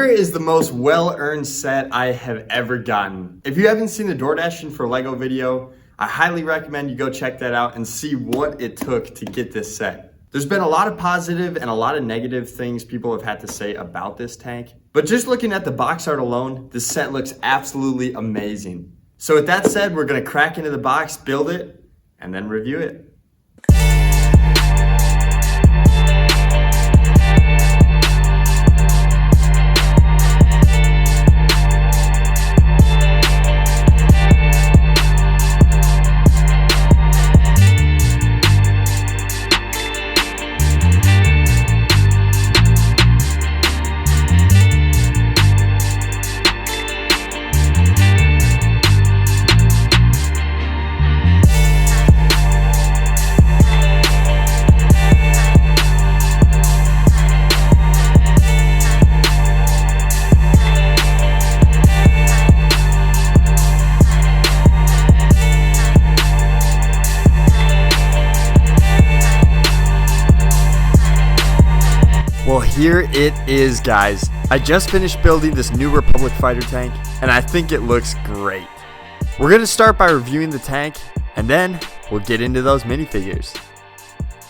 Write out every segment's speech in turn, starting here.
is the most well-earned set I have ever gotten. If you haven't seen the DoorDashing for Lego video, I highly recommend you go check that out and see what it took to get this set. There's been a lot of positive and a lot of negative things people have had to say about this tank, but just looking at the box art alone, this set looks absolutely amazing. So with that said, we're gonna crack into the box, build it, and then review it. Well, here it is, guys. I just finished building this new Republic fighter tank, and I think it looks great. We're going to start by reviewing the tank, and then we'll get into those minifigures.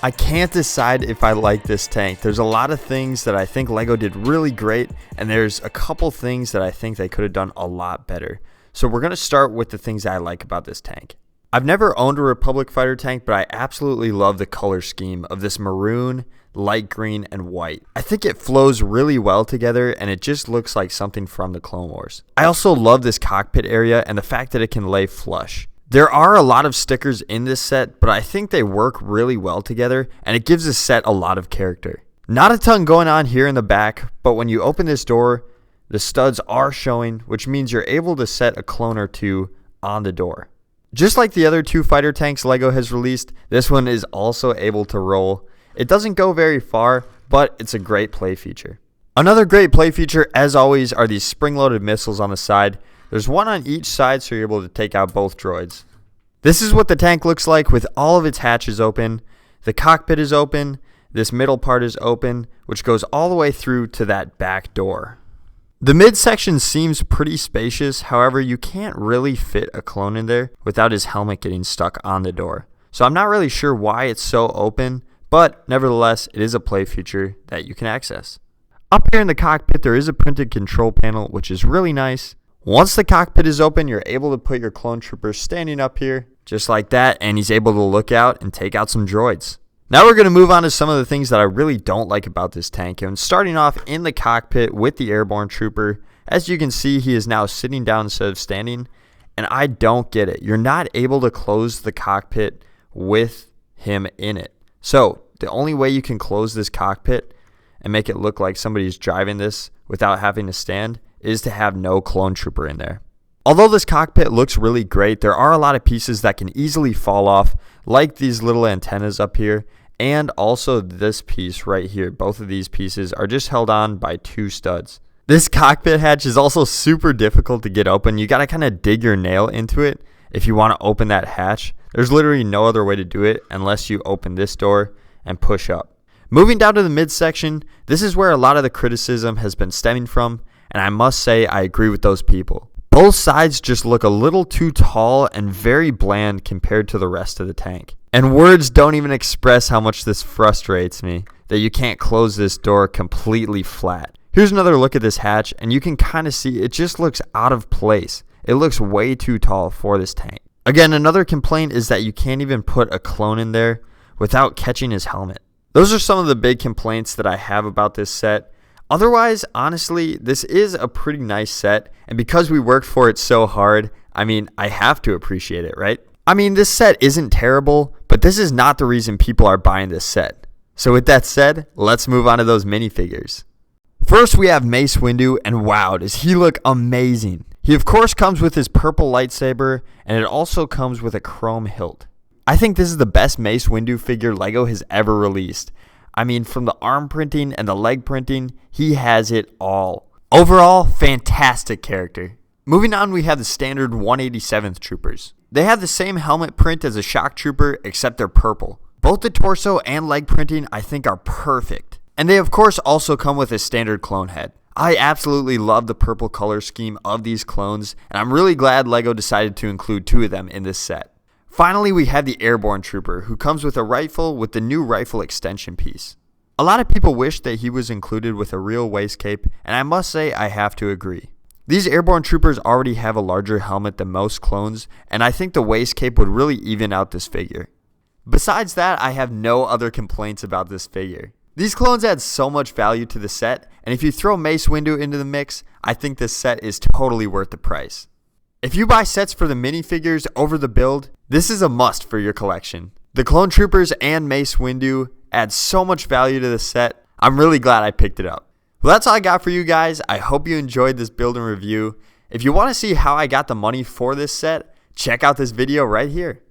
I can't decide if I like this tank. There's a lot of things that I think Lego did really great, and there's a couple things that I think they could have done a lot better. So we're going to start with the things that I like about this tank. I've never owned a Republic fighter tank, but I absolutely love the color scheme of this maroon, light green, and white. I think it flows really well together, and it just looks like something from the Clone Wars. I also love this cockpit area and the fact that it can lay flush. There are a lot of stickers in this set, but I think they work really well together, and it gives the set a lot of character. Not a ton going on here in the back, but when you open this door, the studs are showing, which means you're able to set a clone or two on the door. Just like the other two fighter tanks Lego has released, this one is also able to roll. It doesn't go very far, but it's a great play feature. Another great play feature, as always, are these spring-loaded missiles on the side. There's one on each side, so you're able to take out both droids. This is what the tank looks like with all of its hatches open. The cockpit is open. This middle part is open, which goes all the way through to that back door. The midsection seems pretty spacious, however, you can't really fit a clone in there without his helmet getting stuck on the door. So I'm not really sure why it's so open, but nevertheless, it is a play feature that you can access. Up here in the cockpit, there is a printed control panel, which is really nice. Once the cockpit is open, you're able to put your clone trooper standing up here, just like that, and he's able to look out and take out some droids. Now we're going to move on to some of the things that I really don't like about this tank. And starting off in the cockpit with the airborne trooper, as you can see, he is now sitting down instead of standing, and I don't get it. You're not able to close the cockpit with him in it. So the only way you can close this cockpit and make it look like somebody's driving this without having to stand is to have no clone trooper in there. Although this cockpit looks really great, there are a lot of pieces that can easily fall off, like these little antennas up here, and also this piece right here. Both of these pieces are just held on by two studs. This cockpit hatch is also super difficult to get open. You got to kind of dig your nail into it if you want to open that hatch. There's literally no other way to do it unless you open this door and push up. Moving down to the midsection, this is where a lot of the criticism has been stemming from, and I must say I agree with those people. Both sides just look a little too tall and very bland compared to the rest of the tank. And words don't even express how much this frustrates me, that you can't close this door completely flat. Here's another look at this hatch, and you can kind of see it just looks out of place. It looks way too tall for this tank. Again, another complaint is that you can't even put a clone in there without catching his helmet. Those are some of the big complaints that I have about this set. Otherwise, honestly, this is a pretty nice set, and because we worked for it so hard, I have to appreciate it, right? This set isn't terrible, but this is not the reason people are buying this set. So with that said, let's move on to those minifigures. First, we have Mace Windu, and wow, does he look amazing. He of course comes with his purple lightsaber, and it also comes with a chrome hilt. I think this is the best Mace Windu figure Lego has ever released. From the arm printing and the leg printing, he has it all. Overall, fantastic character. Moving on, we have the standard 187th Troopers. They have the same helmet print as a shock trooper, except they're purple. Both the torso and leg printing I think are perfect. And they of course also come with a standard clone head. I absolutely love the purple color scheme of these clones, and I'm really glad LEGO decided to include 2 of them in this set. Finally, we have the Airborne Trooper, who comes with a rifle with the new rifle extension piece. A lot of people wish that he was included with a real waist cape, and I must say I have to agree. These Airborne Troopers already have a larger helmet than most clones, and I think the waist cape would really even out this figure. Besides that, I have no other complaints about this figure. These clones add so much value to the set, and if you throw Mace Windu into the mix, I think this set is totally worth the price. If you buy sets for the minifigures over the build, this is a must for your collection. The Clone Troopers and Mace Windu add so much value to the set, I'm really glad I picked it up. Well, that's all I got for you guys. I hope you enjoyed this build and review. If you want to see how I got the money for this set, check out this video right here.